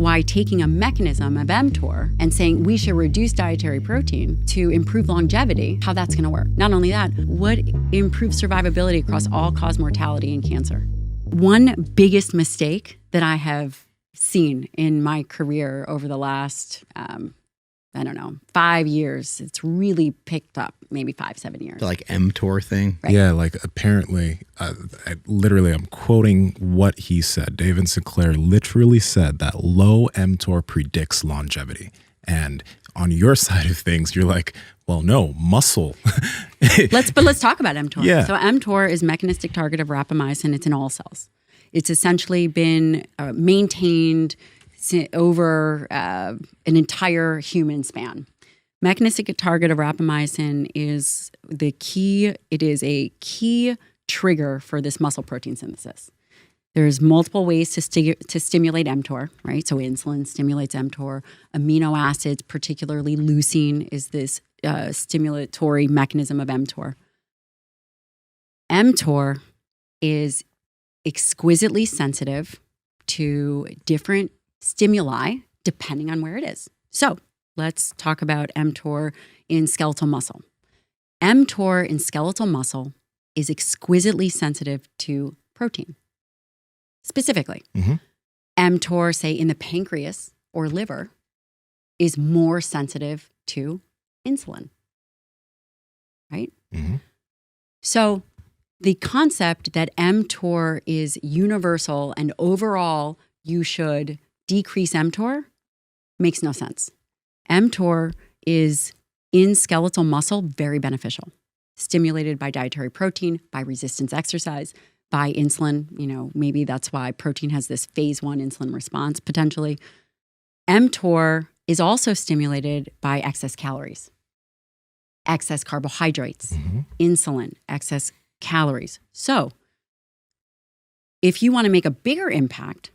why taking a mechanism of MTOR and saying we should reduce dietary protein to improve longevity, how that's going to work. Not only that, would improve survivability across all-cause mortality in cancer. One biggest mistake that I have seen in my career over the last, 5 years, it's really picked up, maybe 5-7 years. The like MTOR thing? Right. Yeah, like apparently, I'm quoting what he said. David Sinclair literally said that low MTOR predicts longevity. And on your side of things, you're like, well, no, muscle. Let's talk about MTOR. Yeah. So MTOR is mechanistic target of rapamycin. It's in all cells. It's essentially been maintained over an entire human span. Mechanistic target of rapamycin is the key. It is a key trigger for this muscle protein synthesis. There's multiple ways to stimulate mTOR, right? So insulin stimulates mTOR. Amino acids, particularly leucine, is this stimulatory mechanism of mTOR. mTOR is exquisitely sensitive to different stimuli depending on where it is. So let's talk about mTOR in skeletal muscle. mTOR in skeletal muscle is exquisitely sensitive to protein. Specifically, mTOR, say in the pancreas or liver, is more sensitive to insulin, right? So the concept that mTOR is universal and overall you should decrease mTOR makes no sense. mTOR is in skeletal muscle very beneficial, stimulated by dietary protein, by resistance exercise, by insulin. Maybe that's why protein has this phase 1 insulin response potentially. mTOR is also stimulated by excess calories, excess carbohydrates, insulin, excess calories. So if you want to make a bigger impact,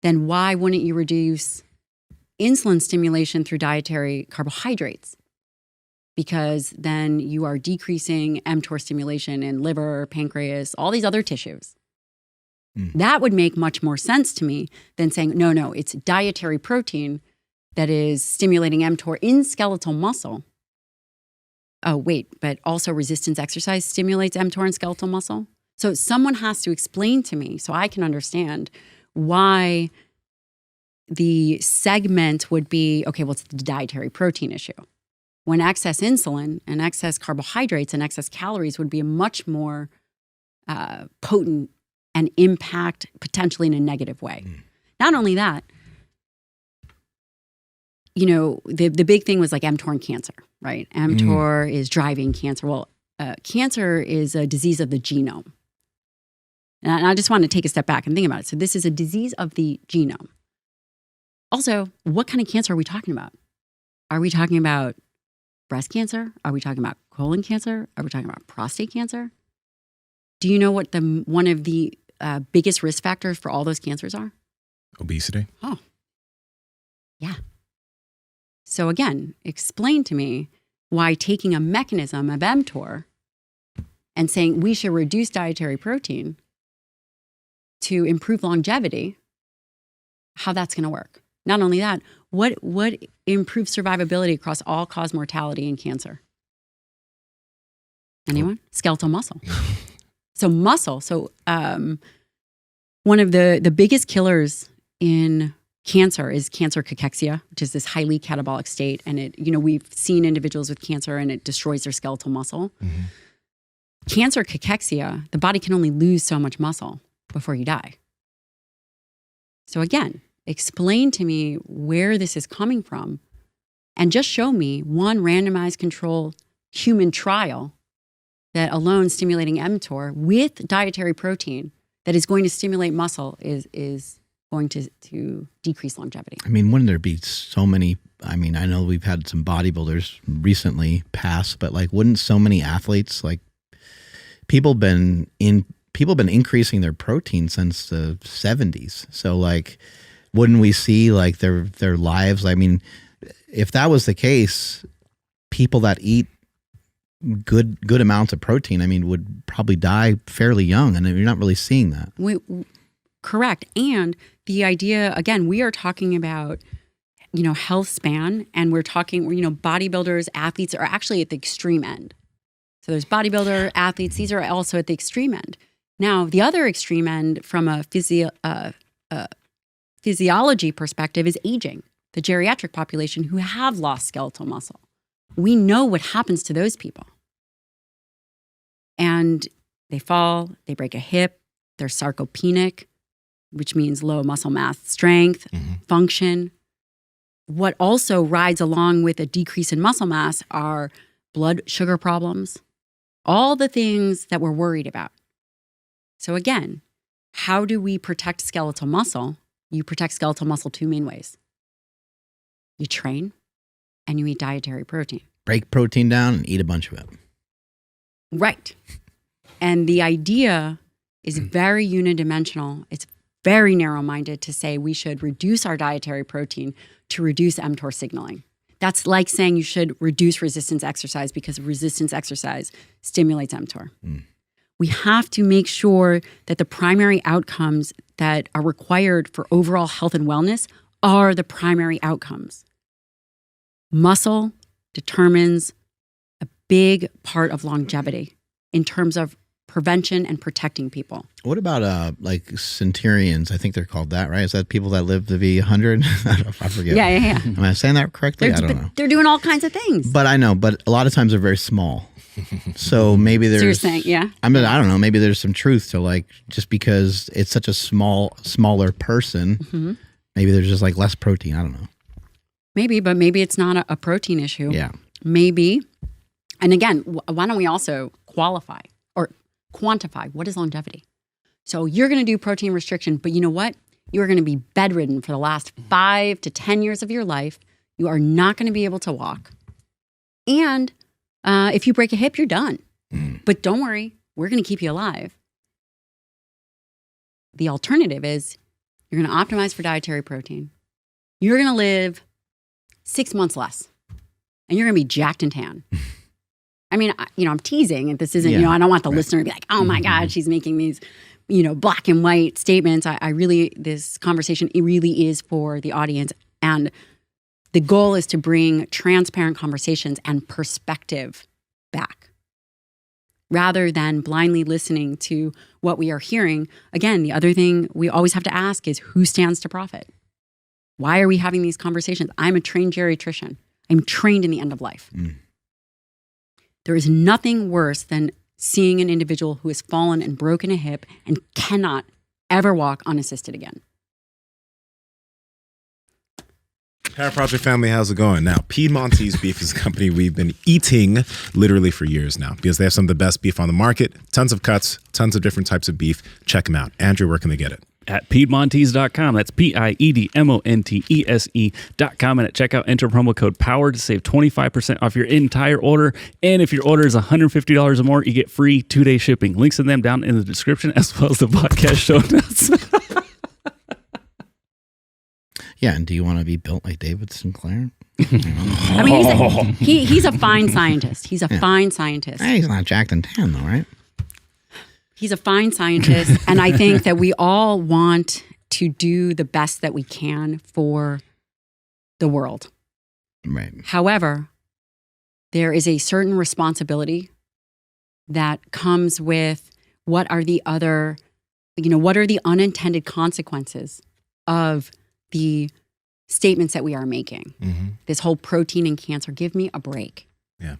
then why wouldn't you reduce insulin stimulation through dietary carbohydrates? Because then you are decreasing mTOR stimulation in liver, pancreas, all these other tissues. That would make much more sense to me than saying, no, it's dietary protein that is stimulating mTOR in skeletal muscle. Oh, wait, but also resistance exercise stimulates mTOR in skeletal muscle? So someone has to explain to me so I can understand why the segment would be, okay, well, it's the dietary protein issue. When excess insulin and excess carbohydrates and excess calories would be a much more potent and impact potentially in a negative way. Not only that, the big thing was like mTOR and cancer, right? mTOR is driving cancer. Well, cancer is a disease of the genome. And I just want to take a step back and think about it. So this is a disease of the genome. Also, what kind of cancer are we talking about? Are we talking about breast cancer? Are we talking about colon cancer? Are we talking about prostate cancer? Do you know what one of the biggest risk factors for all those cancers are? Obesity. Oh, yeah. So again, explain to me why taking a mechanism of mTOR and saying we should reduce dietary protein to improve longevity, how that's going to work. Not only that, what improves survivability across all-cause mortality in cancer? Anyone? Skeletal muscle. So muscle. So one of the biggest killers in cancer is cancer cachexia, which is this highly catabolic state. And we've seen individuals with cancer and it destroys their skeletal muscle. Cancer cachexia, the body can only lose so much muscle before you die. So again, explain to me where this is coming from and just show me one randomized control human trial that alone stimulating mTOR with dietary protein that is going to stimulate muscle is going to decrease longevity. I mean, wouldn't there be so many, I know we've had some bodybuilders recently pass, but like wouldn't so many athletes, like people been increasing their protein since the 70s. So like, wouldn't we see like their lives? I mean, if that was the case, people that eat good amounts of protein, would probably die fairly young, and you're not really seeing that. Correct. And the idea, again, we are talking about, health span, and we're talking, bodybuilders, athletes are actually at the extreme end. So there's bodybuilder athletes. These are also at the extreme end. Now, the other extreme end from a physiology perspective is aging, the geriatric population who have lost skeletal muscle. We know what happens to those people. And they fall, they break a hip, they're sarcopenic, which means low muscle mass strength, function. What also rides along with a decrease in muscle mass are blood sugar problems, all the things that we're worried about. So again, how do we protect skeletal muscle? You protect skeletal muscle two main ways. You train and you eat dietary protein. Break protein down and eat a bunch of it. Right. And the idea is very unidimensional. It's very narrow-minded to say we should reduce our dietary protein to reduce mTOR signaling. That's like saying you should reduce resistance exercise because resistance exercise stimulates mTOR. We have to make sure that the primary outcomes that are required for overall health and wellness are the primary outcomes. Muscle determines a big part of longevity in terms of prevention and protecting people. What about like centurions? I think they're called that, right? Is that people that live to be 100? I forget. Yeah. Am I saying that correctly? I don't know. They're doing all kinds of things. But I know, but a lot of times they're very small. So maybe there's... So you're saying, yeah? I don't know. Maybe there's some truth to like, just because it's such a smaller person, maybe there's just like less protein. I don't know. Maybe, but maybe it's not a protein issue. Yeah. Maybe. And again, why don't we also qualify or quantify what is longevity? So you're going to do protein restriction, but you know what? You're going to be bedridden for the last 5 to 10 years of your life. You are not going to be able to walk. And if you break a hip, you're done. But don't worry, we're going to keep you alive. The alternative is you're going to optimize for dietary protein. You're going to live 6 months less, and you're going to be jacked and tan. I mean, I'm teasing, and this isn't, I don't want the listener to be like, oh my God, she's making these, black and white statements. I really, this conversation, it really is for the audience. And the goal is to bring transparent conversations and perspective back rather than blindly listening to what we are hearing. Again, the other thing we always have to ask is who stands to profit? Why are we having these conversations? I'm a trained geriatrician. I'm trained in the end of life. There is nothing worse than seeing an individual who has fallen and broken a hip and cannot ever walk unassisted again. Power Project family, how's it going? Now, Piedmontese Beef is a company we've been eating literally for years now because they have some of the best beef on the market, tons of cuts, tons of different types of beef. Check them out. Andrew, where can they get it? At Piedmontese.com. That's PIEDMONTESE.com. And at checkout, enter promo code POWER to save 25% off your entire order. And if your order is $150 or more, you get free 2-day shipping. Links to them down in the description as well as the podcast show notes. Yeah, and do you want to be built like David Sinclair? I mean, he's a fine scientist. He's a fine scientist. Hey, he's not jacked and tan though, right? He's a fine scientist, and I think that we all want to do the best that we can for the world. Right. However, there is a certain responsibility that comes with what are the other, what are the unintended consequences of the statements that we are making. This whole protein and cancer, give me a break. Yeah.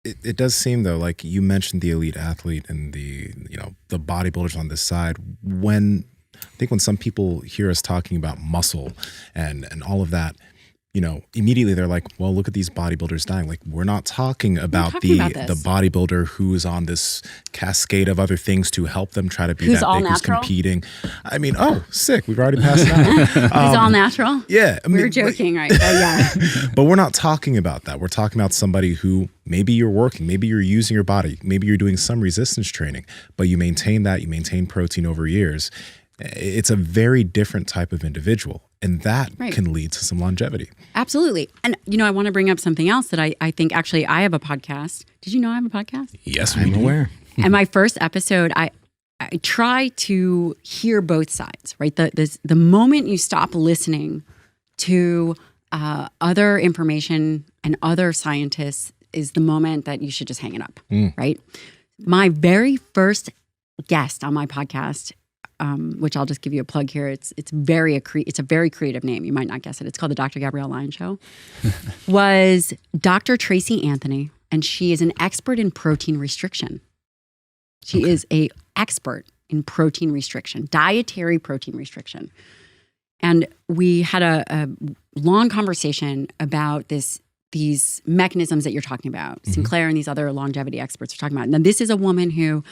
It does seem though, like you mentioned the elite athlete and the bodybuilders on this side. I think when some people hear us talking about muscle and all of that, immediately they're like, well, look at these bodybuilders dying. Like, we're not talking about the bodybuilder who is on this cascade of other things to help them try to be who's that all big, natural? who's competing. I mean, sick. We've already passed that. Who's all natural? Yeah. I mean, we're joking, right? But yeah. But we're not talking about that. We're talking about somebody who maybe you're working, maybe you're using your body, maybe you're doing some resistance training, but you maintain protein over years. It's a very different type of individual. And that can lead to some longevity. Absolutely. And, I want to bring up something else that I think actually I have a podcast. Did you know I have a podcast? Yes, I'm aware. And my first episode, I try to hear both sides, right? The moment you stop listening to other information and other scientists is the moment that you should just hang it up, right? My very first guest on my podcast, which I'll just give you a plug here. It's a very creative name. You might not guess it. It's called the Dr. Gabrielle Lyon Show. Was Dr. Tracy Anthony, and she is an expert in protein restriction. She is a expert in protein restriction, dietary protein restriction. And we had a long conversation about these mechanisms that you're talking about. Sinclair and these other longevity experts are talking about. Now, this is a woman who,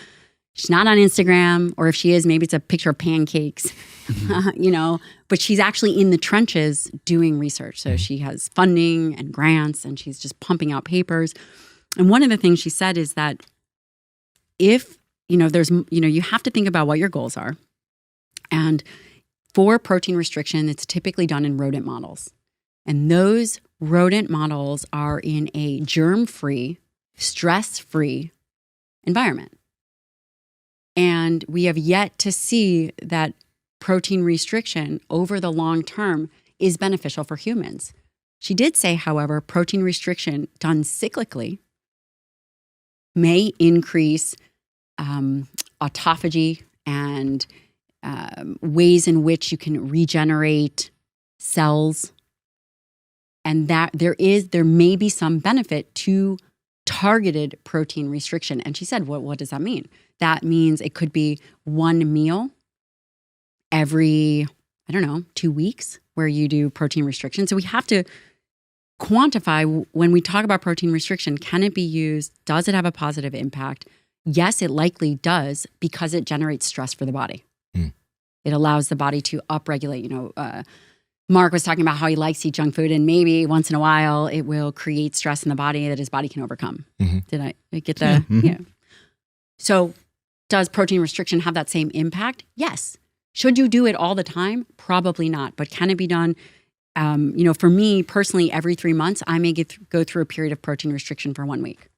she's not on Instagram, or if she is, maybe it's a picture of pancakes, but she's actually in the trenches doing research. So she has funding and grants, and she's just pumping out papers. And one of the things she said is that if, you have to think about what your goals are. And for protein restriction, it's typically done in rodent models. And those rodent models are in a germ-free, stress-free environment. And we have yet to see that protein restriction over the long term is beneficial for humans. She did say, however, protein restriction done cyclically may increase autophagy and ways in which you can regenerate cells, and that there may be some benefit to targeted protein restriction. And she said, what does that mean? That means it could be one meal every, 2 weeks where you do protein restriction. So we have to quantify when we talk about protein restriction, can it be used? Does it have a positive impact? Yes, it likely does, because it generates stress for the body. It allows the body to upregulate. Mark was talking about how he likes to eat junk food, and maybe once in a while it will create stress in the body that his body can overcome. Did I get that? Yeah. So does protein restriction have that same impact? Yes. Should you do it all the time? Probably not. But can it be done? For me personally, every 3 months, I may go through a period of protein restriction for 1 week.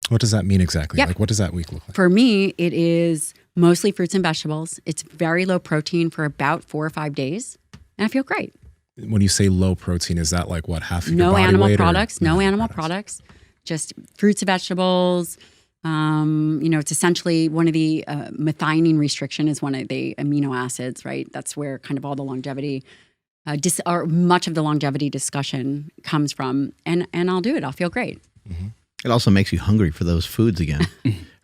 What does that mean exactly? Yep. Like, what does that week look like? For me, it is mostly fruits and vegetables. It's very low protein for about 4 or 5 days, and I feel great. When you say low protein, is that like what, half of your No body animal weight? products, no animal products, just fruits and vegetables. It's essentially one of the methionine restriction is one of the amino acids, right? That's where kind of all the longevity, or much of the longevity discussion comes from. And I'll do it. I'll feel great. It also makes you hungry for those foods again,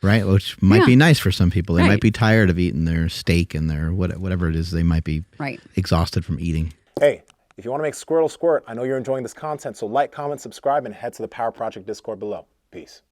right? Which might be nice for some people. They might be tired of eating their steak and their whatever it is. They might be exhausted from eating. Hey, if you want to make Squirtle squirt, I know you're enjoying this content, so like, comment, subscribe, and head to the Power Project Discord below. Peace.